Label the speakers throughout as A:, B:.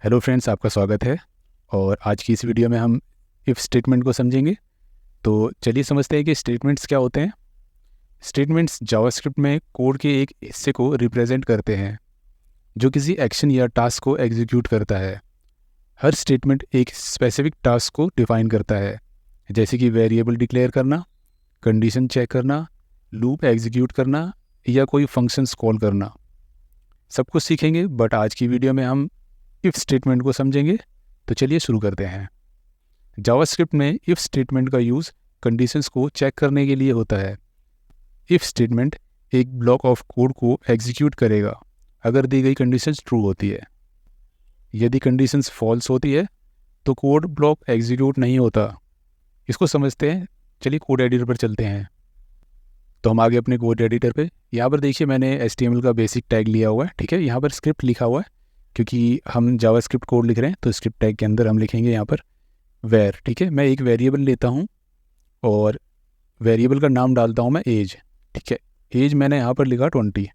A: Hello friends, आपका स्वागत है। और आज की इस वीडियो में हम इफ़ स्टेटमेंट को समझेंगे। तो चलिए समझते हैं कि स्टेटमेंट्स क्या होते हैं। स्टेटमेंट्स जावास्क्रिप्ट में कोड के एक हिस्से को रिप्रेजेंट करते हैं जो किसी एक्शन या टास्क को एग्जीक्यूट करता है। हर स्टेटमेंट एक स्पेसिफिक टास्क को डिफाइन करता है, जैसे कि वेरिएबल डिक्लेयर करना, कंडीशन चेक करना, लूप एग्जीक्यूट करना या कोई फंक्शंस कॉल करना। सब कुछ सीखेंगे, बट आज की वीडियो में हम इफ़ स्टेटमेंट को समझेंगे। तो चलिए शुरू करते हैं। जावास्क्रिप्ट में इफ़ स्टेटमेंट का यूज़ कंडीशंस को चेक करने के लिए होता है। इफ़ स्टेटमेंट एक ब्लॉक ऑफ कोड को एग्जीक्यूट करेगा अगर दी गई कंडीशंस ट्रू होती है। यदि कंडीशंस फॉल्स होती है तो कोड ब्लॉक एग्जीक्यूट नहीं होता। इसको समझते हैं। चलिए कोड एडिटर पर चलते हैं। तो हम आगे अपने कोड एडिटर पे, यहाँ पर देखिए मैंने HTML का बेसिक टैग लिया हुआ है। ठीक है, यहाँ पर स्क्रिप्ट लिखा हुआ है क्योंकि हम जावास्क्रिप्ट कोड लिख रहे हैं। तो स्क्रिप्ट टैग के अंदर हम लिखेंगे यहाँ पर वेर। ठीक है, मैं एक वेरिएबल लेता हूँ और वेरिएबल का नाम डालता हूँ मैं एज। ठीक है, एज मैंने यहाँ पर लिखा 20।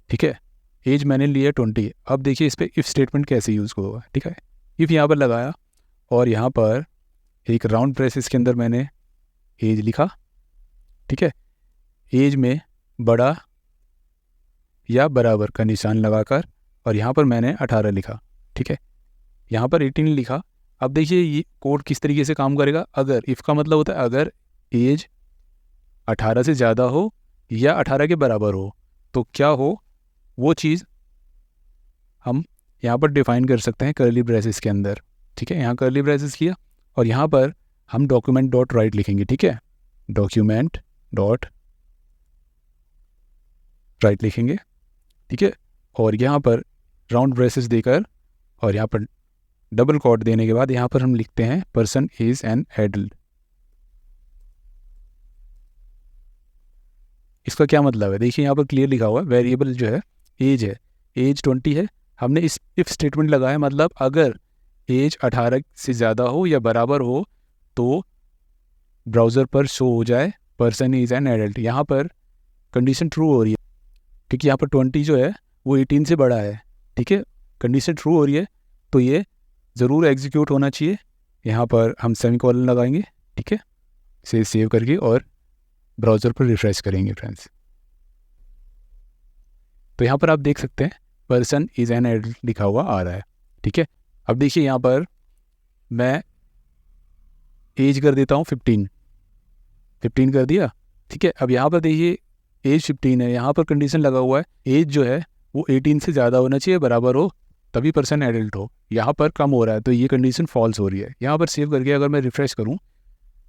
A: ठीक है, एज मैंने लिया 20। अब देखिए इस पर इफ़ स्टेटमेंट कैसे यूज़ होगा। ठीक है, इफ़ यहाँ पर लगाया और यहाँ पर एक राउंड ब्रेसेस के अंदर मैंने एज लिखा। ठीक है, एज में बड़ा या बराबर का निशान लगाकर और यहाँ पर मैंने 18 लिखा। ठीक है, यहाँ पर 18 लिखा। अब देखिए ये कोड किस तरीके से काम करेगा। अगर इफ़ का मतलब होता है अगर एज 18 से ज़्यादा हो या 18 के बराबर हो तो क्या हो, वो चीज़ हम यहाँ पर डिफाइन कर सकते हैं कर्ली ब्रेसेस के अंदर। ठीक है, यहाँ कर्ली ब्रेसेस लिया और यहाँ पर हम डॉक्यूमेंट डॉट राइट लिखेंगे। ठीक है, डॉक्यूमेंट डॉट राइट लिखेंगे। ठीक है, और यहाँ पर राउंड ब्रेसेस देकर और यहाँ पर डबल कोट देने के बाद यहाँ पर हम लिखते हैं पर्सन इज़ एन एडल्ट। इसका क्या मतलब है, देखिए यहाँ पर क्लियर लिखा हुआ है। वेरिएबल जो है एज है, एज 20 है। हमने इस इफ स्टेटमेंट लगाया, मतलब अगर एज 18 से ज़्यादा हो या बराबर हो तो ब्राउज़र पर शो हो जाए पर्सन इज़ एन एडल्ट। यहाँ पर कंडीशन ट्रू हो रही है क्योंकि यहाँ पर 20 जो है वो 18 से बड़ा है। ठीक है, कंडीशन ट्रू हो रही है तो ये ज़रूर एग्जीक्यूट होना चाहिए। यहाँ पर हम सेमीकोलन लगाएंगे। ठीक है, इसे सेव करके और ब्राउज़र पर रिफ्रेश करेंगे फ्रेंड्स। तो यहाँ पर आप देख सकते हैं पर्सन इज़ एन एडल्ट लिखा हुआ आ रहा है। ठीक है, अब देखिए यहाँ पर मैं एज कर देता हूँ 15 कर दिया। ठीक है, अब यहाँ पर देखिए एज 15 है, यहाँ पर कंडीशन लगा हुआ है एज जो है वो 18 से ज़्यादा होना चाहिए, बराबर हो, तभी पर्सन एडल्ट हो। यहाँ पर कम हो रहा है तो ये कंडीशन फॉल्स हो रही है। यहाँ पर सेव करके अगर मैं रिफ़्रेश करूँ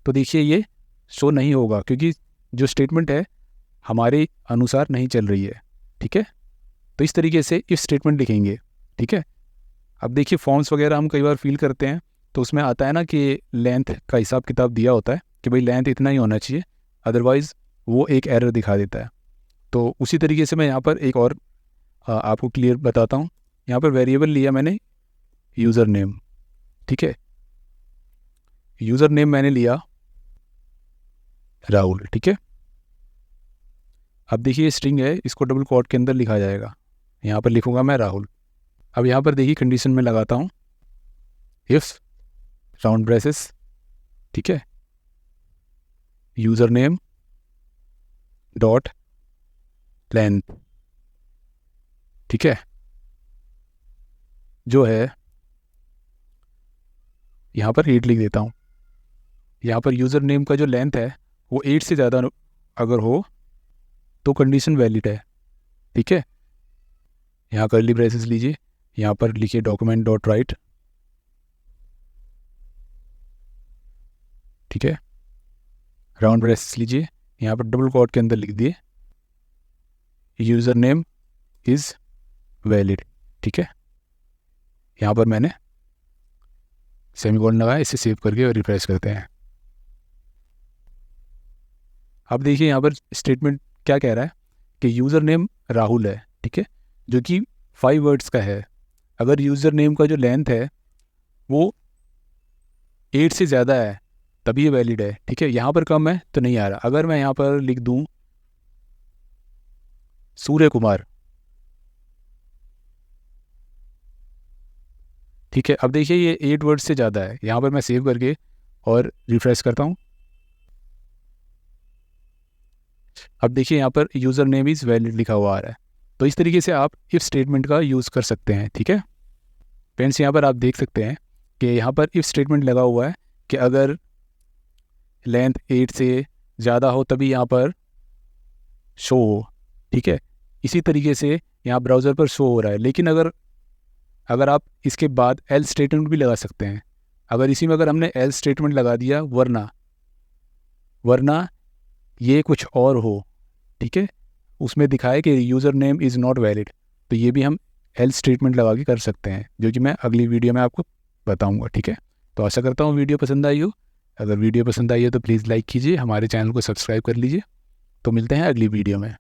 A: तो देखिए ये शो नहीं होगा क्योंकि जो स्टेटमेंट है हमारे अनुसार नहीं चल रही है। ठीक है, तो इस तरीके से इफ स्टेटमेंट लिखेंगे। ठीक है, अब देखिए फॉर्म्स वगैरह हम कई बार फिल करते हैं तो उसमें आता है ना कि लेंथ का हिसाब किताब दिया होता है कि भाई लेंथ इतना ही होना चाहिए, अदरवाइज़ वो एक एरर दिखा देता है। तो उसी तरीके से मैं यहाँ पर एक और आपको क्लियर बताता हूँ। यहाँ पर वेरिएबल लिया मैंने यूज़र नेम। ठीक है, यूज़र नेम मैंने लिया राहुल। ठीक है, अब देखिए स्ट्रिंग है, इसको डबल कोट के अंदर लिखा जाएगा। यहाँ पर लिखूँगा मैं राहुल। अब यहाँ पर देखिए कंडीशन में लगाता हूँ इफ़ राउंड ब्रेसेस। ठीक है, यूज़र नेम डॉट लेंथ। ठीक है, जो है यहाँ पर 8 लिख देता हूँ। यहाँ पर यूज़र नेम का जो लेंथ है वो 8 से ज़्यादा अगर हो तो कंडीशन वैलिड है। ठीक है, यहाँ कर्ली ब्रेसेस लीजिए, यहाँ पर लिखिए डॉक्यूमेंट डॉट राइट। ठीक है, राउंड ब्रेसेस लीजिए, यहाँ पर डबल कोट के अंदर लिख दिए यूज़र नेम इज़ वैलिड। ठीक है, यहाँ पर मैंने सेमीकोलन लगाया। इसे सेव करके और रिफ्रेश करते हैं। अब देखिए यहाँ पर स्टेटमेंट क्या कह रहा है कि यूज़र नेम राहुल है। ठीक है, जो कि 5 वर्ड्स का है। अगर यूज़र नेम का जो लेंथ है वो 8 से ज़्यादा है तभी ये वैलिड है। ठीक है, यहाँ पर कम है तो नहीं आ रहा। अगर मैं यहाँ पर लिख दूँ सूर्य कुमार, ठीक है, अब देखिए ये 8 वर्ड से ज़्यादा है। यहाँ पर मैं सेव करके और रिफ्रेश करता हूँ। अब देखिए यहाँ पर यूज़र नेम इज़ वैलिड लिखा हुआ आ रहा है। तो इस तरीके से आप इफ़ स्टेटमेंट का यूज़ कर सकते हैं। ठीक है फ्रेंड्स, यहाँ पर आप देख सकते हैं कि यहाँ पर इफ़ स्टेटमेंट लगा हुआ है कि अगर लेंथ 8 से ज़्यादा हो तभी यहाँ पर शो हो। ठीक है, इसी तरीके से यहाँ ब्राउज़र पर शो हो रहा है। लेकिन अगर अगर आप इसके बाद एल स्टेटमेंट भी लगा सकते हैं। अगर इसी में अगर हमने एल स्टेटमेंट लगा दिया वरना वरना ये कुछ और हो, ठीक है, उसमें दिखाए कि user name is not valid, तो ये भी हम एल स्टेटमेंट लगा के कर सकते हैं, जो कि मैं अगली वीडियो में आपको बताऊंगा। ठीक है, तो आशा करता हूँ वीडियो पसंद आई हो। अगर वीडियो पसंद आई हो तो प्लीज़ लाइक कीजिए, हमारे चैनल को सब्सक्राइब कर लीजिए। तो मिलते हैं अगली वीडियो में।